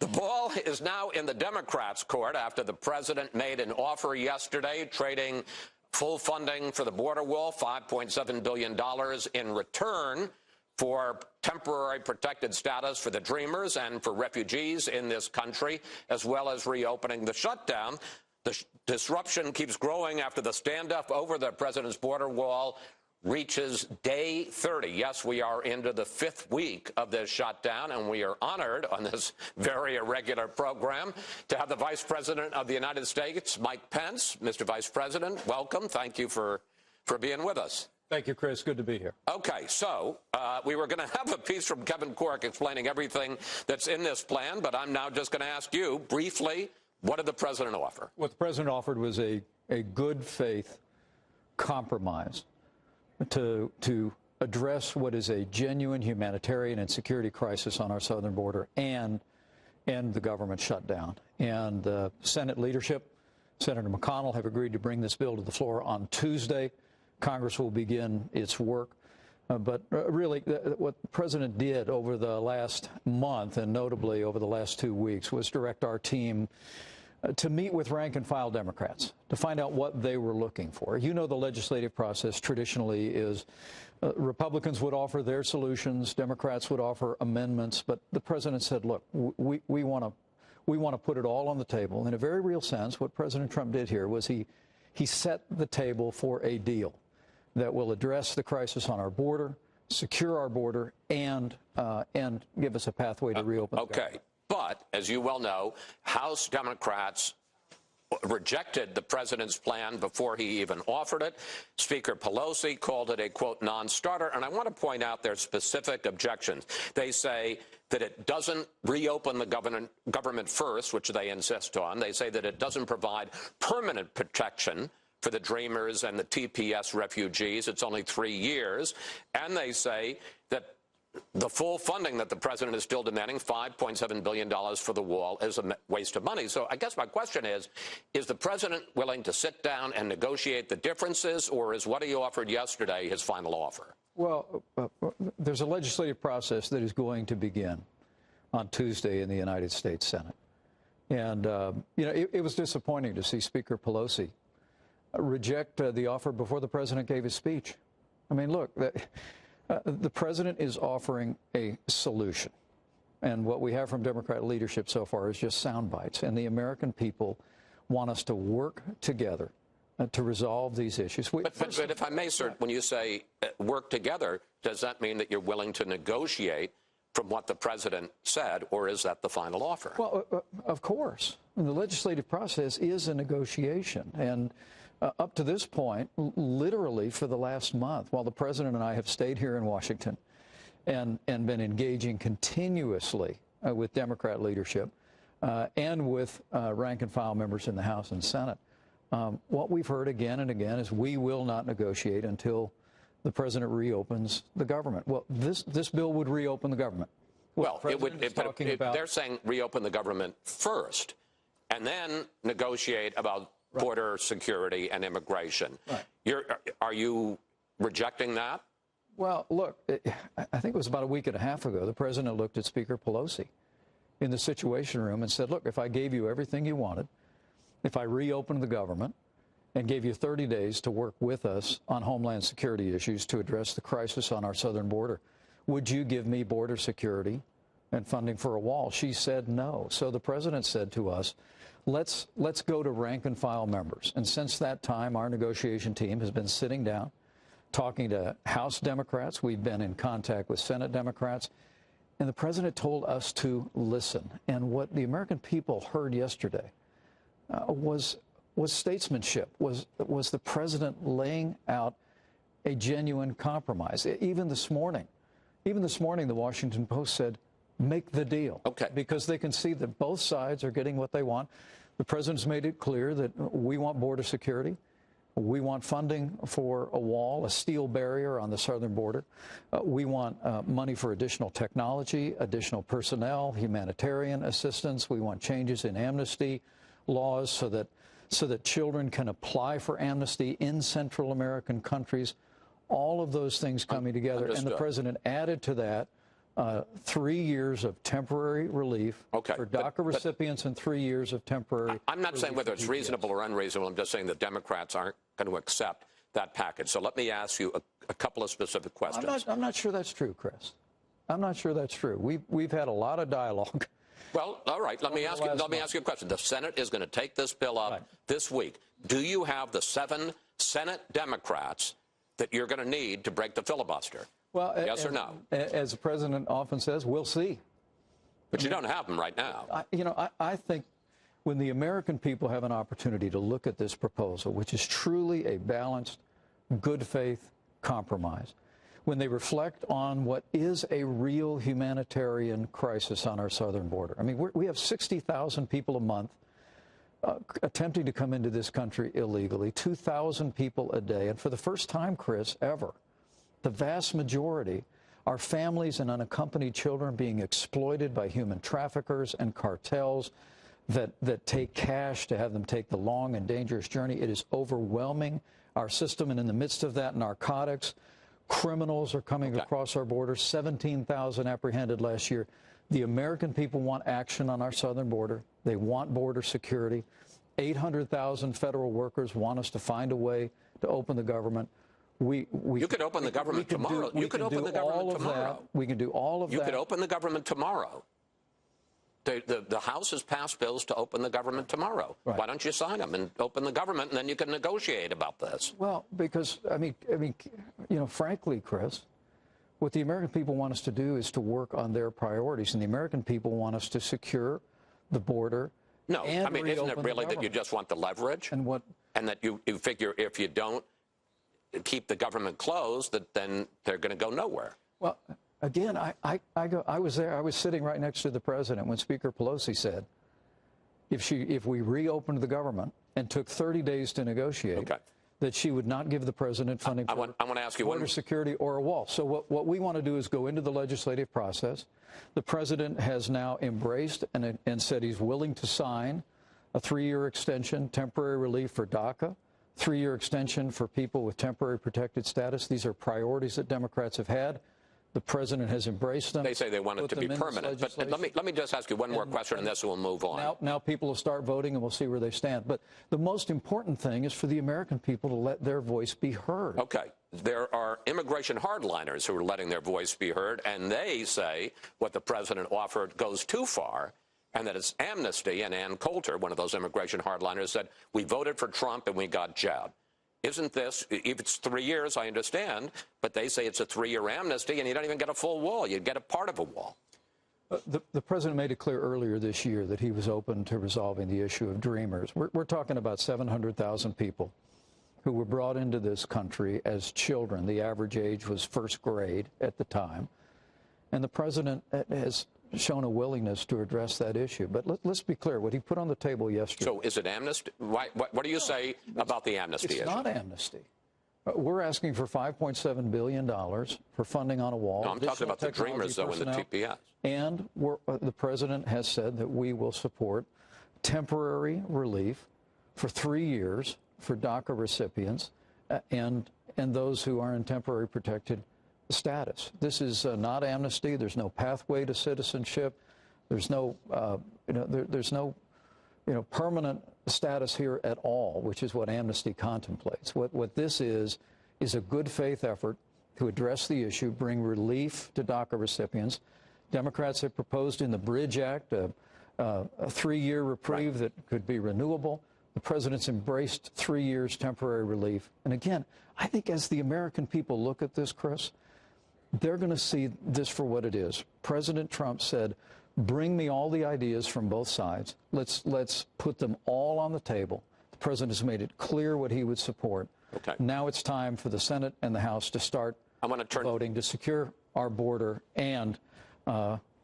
The ball is now in the Democrats' court after the president made an offer yesterday trading full funding for the border wall, $5.7 billion in return for temporary protected status for the Dreamers and for refugees in this country, as well as reopening the shutdown. The disruption keeps growing after the standoff over the president's border wall reaches day 30. Yes, we are into the 5th week of this shutdown, and we are honored on this very irregular program to have the Vice President of the United States, Mike Pence. Mr. Vice President, welcome. Thank you for being with us. Thank you, Chris. Good to be here. Okay, so we were going to have a piece from Kevin Corke explaining everything that's in this plan, but I'm now just going to ask you briefly, what did the president offer? What the president offered was a good faith compromise to address what is a genuine humanitarian and security crisis on our southern border and end the government shutdown. And the Senate leadership, Senator McConnell, have agreed to bring this bill to the floor on Tuesday. Congress will begin its work. But really, what the president did over the last month, and notably over the last 2 weeks, was direct our team to meet with rank-and-file Democrats to find out what they were looking for. You know, the legislative process traditionally is Republicans would offer their solutions, Democrats would offer amendments, but the president said, look, we want to put it all on the table. In a very real sense, what President Trump did here was he set the table for a deal that will address the crisis on our border, secure our border, and give us a pathway to reopen. Okay. But, as you well know, House Democrats rejected the president's plan before he even offered it. Speaker Pelosi called it a, quote, non-starter. And I want to point out their specific objections. They say that it doesn't reopen the government first, which they insist on. They say that it doesn't provide permanent protection for the Dreamers and the TPS refugees. It's only 3 years. And they say that the full funding that the president is still demanding, $5.7 billion for the wall, is a waste of money. So I guess my question is the president willing to sit down and negotiate the differences, or is what he offered yesterday his final offer? Well, there's a legislative process that is going to begin on Tuesday in the United States Senate. And, it was disappointing to see Speaker Pelosi reject the offer before the president gave his speech. I mean, look, the president is offering a solution. And what we have from Democrat leadership so far is just sound bites. And the American people want us to work together to resolve these issues. But if I may, sir, when you say work together, does that mean that you're willing to negotiate from what the president said, or is that the final offer? Well, of course. And the legislative process is a negotiation. And up to this point, literally for the last month, while the president and I have stayed here in Washington and been engaging continuously with Democrat leadership and with rank-and-file members in the House and Senate, what we've heard again and again is we will not negotiate until the president reopens the government. Well, this bill would reopen the government. Well, they're saying reopen the government first and then negotiate about border security and immigration. Right. Are you rejecting that? Well, look, I think it was about a week and a half ago, the president looked at Speaker Pelosi in the Situation Room and said, look, if I gave you everything you wanted, if I reopened the government and gave you 30 days to work with us on homeland security issues to address the crisis on our southern border, would you give me border security and funding for a wall? She said no. So the president said to us, let's go to rank and file members. And since that time, our negotiation team has been sitting down, talking to House Democrats. We've been in contact with Senate Democrats. And the president told us to listen. And what the American people heard yesterday was statesmanship, was the president laying out a genuine compromise. Even this morning, the Washington Post said, make the deal. Okay. Because they can see that both sides are getting what they want. The president's made it clear that we want border security. We want funding for a wall, a steel barrier on the southern border. We want money for additional technology, additional personnel, humanitarian assistance. We want changes in amnesty laws so that children can apply for amnesty in Central American countries. All of those things coming together. Understood. And the president added to that 3 years of temporary relief for DACA recipients and 3 years of temporary. I'm not saying whether it's reasonable or unreasonable. I'm just saying the Democrats aren't going to accept that package. So let me ask you a couple of specific questions. I'm not sure that's true, Chris. I'm not sure that's true. We've had a lot of dialogue. Well, all right. Let me ask you a question. The Senate is going to take this bill up this week. Do you have the 7 Senate Democrats that you're going to need to break the filibuster? Well, yes or no? As the president often says, we'll see. But you don't have them right now. I think when the American people have an opportunity to look at this proposal, which is truly a balanced, good faith compromise, when they reflect on what is a real humanitarian crisis on our southern border. I mean, we have 60,000 people a month attempting to come into this country illegally, 2,000 people a day. And for the first time, Chris, ever, the vast majority are families and unaccompanied children being exploited by human traffickers and cartels that take cash to have them take the long and dangerous journey. It is overwhelming our system, and in the midst of that, narcotics, criminals are coming across our border, 17,000 apprehended last year. The American people want action on our southern border. They want border security. 800,000 federal workers want us to find a way to open the government. You could open the government tomorrow. You could open the government tomorrow. We can do all of that. You could open the government tomorrow. The House has passed bills to open the government tomorrow. Right. Why don't you sign them and open the government, and then you can negotiate about this? Well, because, I mean, frankly, Chris, what the American people want us to do is to work on their priorities, and the American people want us to secure the border. No, I mean, isn't it really that you just want the leverage? And that you figure if you don't keep the government closed, that then they're going to go nowhere. Well, again, I was there. I was sitting right next to the president when Speaker Pelosi said, if we reopened the government and took 30 days to negotiate, that she would not give the president funding for border security or a wall. So what we want to do is go into the legislative process. The president has now embraced and said he's willing to sign a 3-year extension, temporary relief for DACA, 3-year extension for people with temporary protected status. These are priorities that Democrats have had. The president has embraced them. They say they want it to be permanent. But let me just ask you one more question on this, and we'll move on. Now people will start voting, and we'll see where they stand. But the most important thing is for the American people to let their voice be heard. Okay. There are immigration hardliners who are letting their voice be heard, and they say what the president offered goes too far, and that it's amnesty. And Ann Coulter, one of those immigration hardliners, said, we voted for Trump and we got jabbed. Isn't this, if it's 3 years, I understand, but they say it's a 3-year amnesty, and you don't even get a full wall. You get a part of a wall. The president made it clear earlier this year that he was open to resolving the issue of Dreamers. We're talking about 700,000 people who were brought into this country as children. The average age was first grade at the time. And the president has shown a willingness to address that issue. But let's be clear, what he put on the table yesterday. So is it amnesty? What do you say about the amnesty issue? It's not amnesty. We're asking for $5.7 billion for funding on a wall. No, I'm talking about the Dreamers, though, in the TPS. And the president has said that we will support temporary relief for 3 years for DACA recipients and those who are in temporary protected status. This is not amnesty. There's no pathway to citizenship. There's no, there's no, permanent status here at all, which is what amnesty contemplates. What this is a good faith effort to address the issue, bring relief to DACA recipients. Democrats have proposed in the Bridge Act a 3-year reprieve that could be renewable. The president's embraced 3 years temporary relief. And again, I think as the American people look at this, Chris, they're going to see this for what it is. President Trump said, bring me all the ideas from both sides. Let's put them all on the table. The president has made it clear what he would support. Okay. Now it's time for the Senate and the House to start voting to secure our border and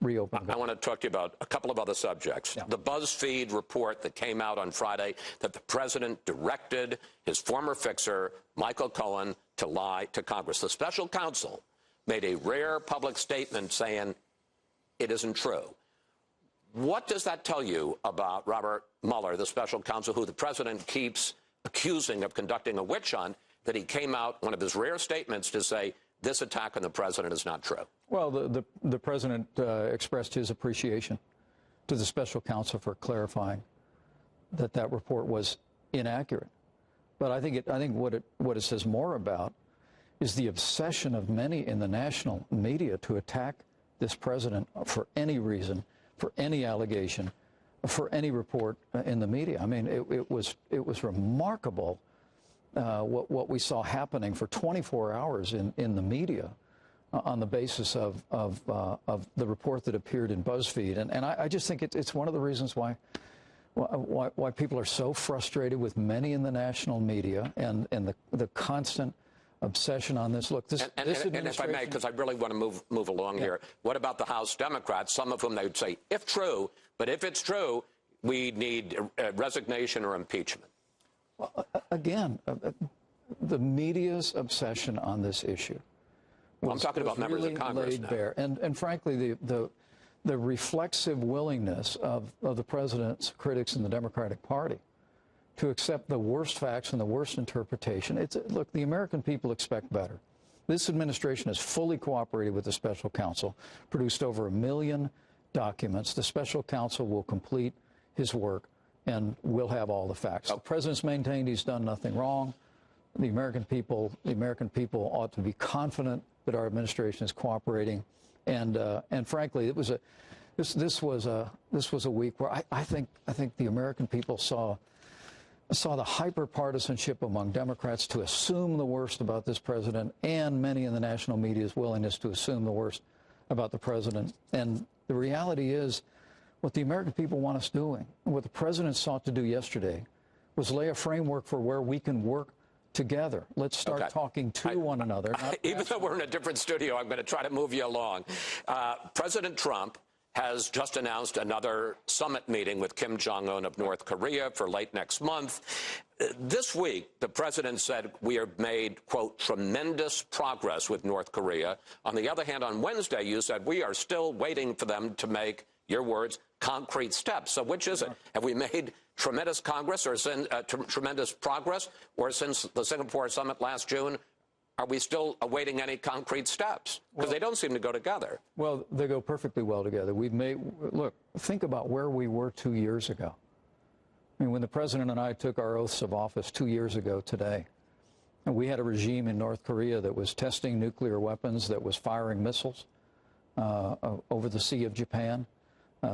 reopen. I want to talk to you about a couple of other subjects. Yeah. The BuzzFeed report that came out on Friday that the president directed his former fixer, Michael Cohen, to lie to Congress. The special counsel made a rare public statement saying it isn't true. What does that tell you about Robert Mueller, the special counsel who the president keeps accusing of conducting a witch hunt, that he came out, one of his rare statements, to say, this attack on the president is not true? Well, the president expressed his appreciation to the special counsel for clarifying that report was inaccurate. But I think what it says more about is the obsession of many in the national media to attack this president for any reason, for any allegation, for any report in the media. I mean, it was remarkable what we saw happening for 24 hours in the media on the basis of the report that appeared in BuzzFeed. And I just think it's one of the reasons why people are so frustrated with many in the national media and the constant obsession on this. Look, this administration... And if I may, because I really want to move along here, what about the House Democrats, some of whom they would say, if true, but if it's true, we need resignation or impeachment? Well, again, the media's obsession on this issue I'm talking about members of Congress now. Bare. And frankly, the reflexive willingness of the president's critics in the Democratic Party to accept the worst facts and the worst interpretation. Look, the American people expect better. This administration has fully cooperated with the special counsel, produced over 1 million documents. The special counsel will complete his work and we'll have all the facts. The president's maintained he's done nothing wrong. The American people ought to be confident that our administration is cooperating. And frankly, this was a week where I think the American people saw the hyper-partisanship among Democrats to assume the worst about this president, and many in the national media's willingness to assume the worst about the president. And the reality is, what the American people want us doing, and what the president sought to do yesterday, was lay a framework for where we can work together. Let's start talking to one another. Even though we're in a different studio, I'm going to try to move you along. President Trump has just announced another summit meeting with Kim Jong-un of North Korea for late next month. This week, the president said we have made, quote, tremendous progress with North Korea. On the other hand, on Wednesday, you said we are still waiting for them to make, your words, concrete steps. So which is it? Have we made tremendous progress, or tremendous progress, or since the Singapore summit last June, are we still awaiting any concrete steps? Because they don't seem to go together. Well, they go perfectly well together. Look, think about where we were 2 years ago. I mean, when the president and I took our oaths of office 2 years ago today, and we had a regime in North Korea that was testing nuclear weapons, that was firing missiles over the Sea of Japan,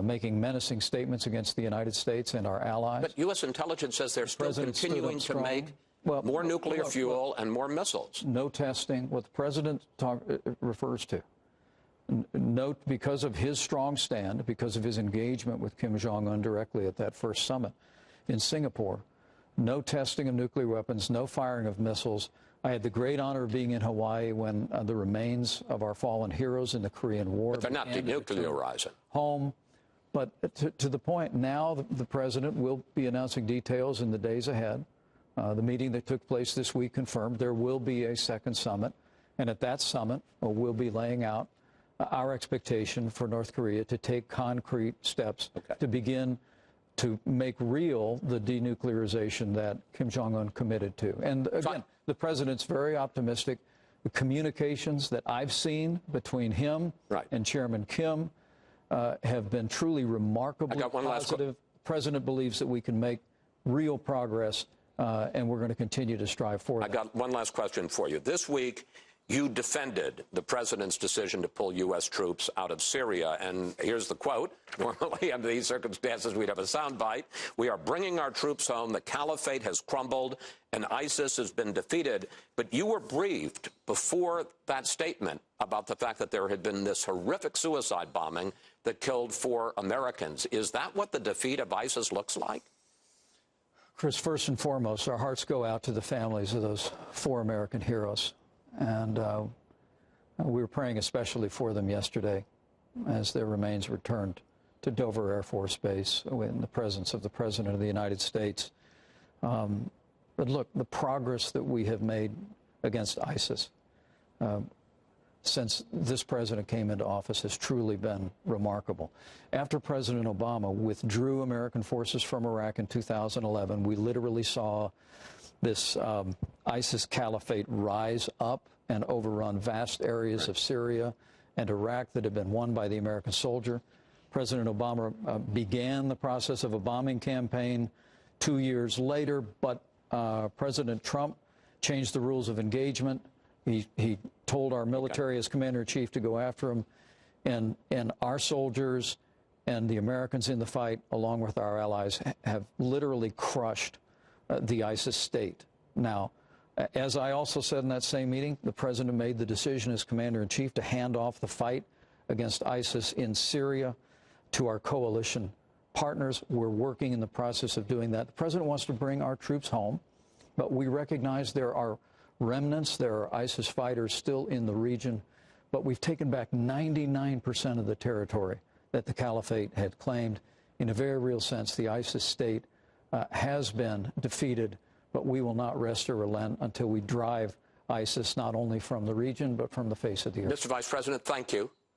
making menacing statements against the United States and our allies. But U.S. intelligence says they're still continuing to make more nuclear fuel and more missiles. No testing, what the president refers to. Note, because of his strong stand, because of his engagement with Kim Jong-un directly at that first summit in Singapore, no testing of nuclear weapons, no firing of missiles. I had the great honor of being in Hawaii when the remains of our fallen heroes in the Korean War. But they're not denuclearizing. Home. But to the point now, the president will be announcing details in the days ahead. The meeting that took place this week confirmed there will be a second summit. And at that summit, we'll be laying out our expectation for North Korea to take concrete steps to begin to make real the denuclearization that Kim Jong-un committed to. And again, the president's very optimistic. The communications that I've seen between him and Chairman Kim have been truly remarkably positive. The president believes that we can make real progress, and we're going to continue to strive for that. I got one last question for you. This week, you defended the president's decision to pull U.S. troops out of Syria. And here's the quote. Normally, under these circumstances, we'd have a soundbite. We are bringing our troops home. The caliphate has crumbled, and ISIS has been defeated. But you were briefed before that statement about the fact that there had been this horrific suicide bombing that killed 4 Americans. Is that what the defeat of ISIS looks like? Chris, first and foremost, our hearts go out to the families of those 4 American heroes. And we were praying especially for them yesterday as their remains returned to Dover Air Force Base in the presence of the President of the United States. But look, the progress that we have made against ISIS since this president came into office has truly been remarkable. After President Obama withdrew American forces from Iraq in 2011, we literally saw this ISIS caliphate rise up and overrun vast areas of Syria and Iraq that have been won by the American soldier. President Obama began the process of a bombing campaign 2 years later, but President Trump changed the rules of engagement. He told our military as commander-in-chief to go after him, and our soldiers and the Americans in the fight, along with our allies, have literally crushed the ISIS state. Now, as I also said in that same meeting, the president made the decision as commander-in-chief to hand off the fight against ISIS in Syria to our coalition partners. We're working in the process of doing that. The president wants to bring our troops home, but we recognize there are remnants, there are ISIS fighters still in the region, but we've taken back 99% of the territory that the caliphate had claimed. In a very real sense, the ISIS state has been defeated, but we will not rest or relent until we drive ISIS not only from the region, but from the face of the earth. Mr. Vice President, thank you.